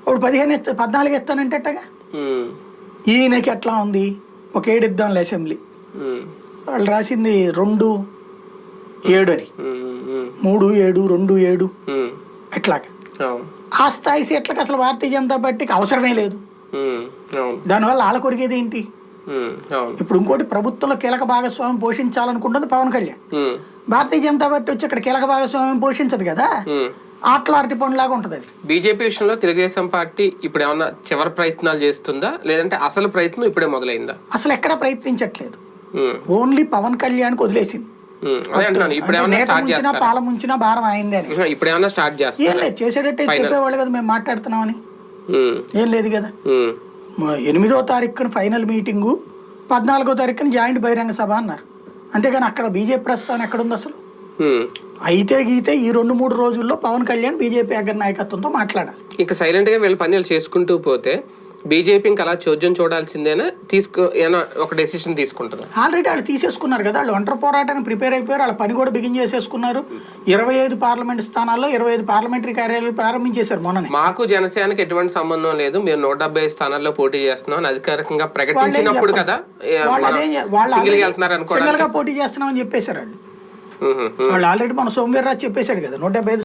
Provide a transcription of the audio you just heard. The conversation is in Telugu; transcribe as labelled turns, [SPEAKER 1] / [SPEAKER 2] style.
[SPEAKER 1] ఇప్పుడు 14 ఇస్తానంటే ఎట్టగా. ఈయనకి ఎట్లా ఉంది, ఒక 7 ఇద్దాంలే అసెంబ్లీ, వాళ్ళు రాసింది 2-7 అని, 3-7 2-7 ఎట్లాగా. ఆ స్థాయి సీట్లకు అసలు భారతీయ జనతా పార్టీకి అవసరమే లేదు. దానివల్ల వాళ్ళ కొరిగేది ఏంటి? ఇప్పుడు ఇంకోటి, ప్రభుత్వంలో కీలక భాగస్వామ్యం పోషించాలనుకుంటుంది పవన్ కళ్యాణ్. భారతీయ జనతా పార్టీ వచ్చి ఇక్కడ కీలక భాగస్వామ్యం పోషించదు కదా, ఆటలో అరటి పండులాగా ఉంటది అది.
[SPEAKER 2] బీజేపీ విషయంలో తెలుగుదేశం పార్టీ ఇప్పుడు ఏమన్నా చివరి ప్రయత్నాలు చేస్తుందా, లేదంటే అసలు ప్రయత్నం ఇప్పుడే మొదలైందా?
[SPEAKER 1] అసలు ఎక్కడ ప్రయత్నించట్లేదు, ఓన్లీ పవన్ కళ్యాణ్ వదిలేసింది. పాల ముంచినా భారం అయింది అని.
[SPEAKER 2] ఇప్పుడు ఏమన్నా స్టార్ట్ చేస్తా,
[SPEAKER 1] ఏం లేదు చేసేటట్టే చెప్పేవాళ్ళు కదా, మేము మాట్లాడుతున్నామని. ఏం లేదు కదా. 8వ తారీఖున ఫైనల్ మీటింగు, 14వ తారీఖున జాయింట్ బహిరంగ సభ అన్నారు. అంతేగాని అక్కడ బీజేపీ ప్రస్థానం ఎక్కడుంది అసలు? అయితే గీతే ఈ 2-3 రోజుల్లో పవన్ కళ్యాణ్ బీజేపీ అగ్ర నాయకత్వంతో మాట్లాడాలి.
[SPEAKER 2] ఇంకా సైలెంట్ గా వీళ్ళ పనులు చేసుకుంటూ పోతే బీజేపీ ఇంకా అలా చోద్యం చూడాల్సిందేనా, ఒక డెసిషన్ తీసుకుంటారు?
[SPEAKER 1] ఆల్రెడీ వాళ్ళు తీసేసుకున్నారు కదా, వాళ్ళు ఒంటరి పోరాటానికి ప్రిపేర్ అయిపోయారు, వాళ్ళ పని కూడా బిగిన్ చేసేసుకున్నారు. 25 పార్లమెంట్ స్థానాల్లో 25 పార్లమెంటరీ కార్యాలయాలు ప్రారంభించేశారు మొన్న.
[SPEAKER 2] మాకు జనసేనకి ఎటువంటి సంబంధం లేదు, మేము 175 స్థానాల్లో పోటీ చేస్తున్నాం అని అధికారికంగా ప్రకటించినప్పుడు కదా
[SPEAKER 1] పోటీ చేస్తున్నాం అని చెప్పేశారు వాళ్ళు. వాళ్ళు ఆల్రెడీ మన సోమవీర్రాజు చెప్పేశాడు కదా, 175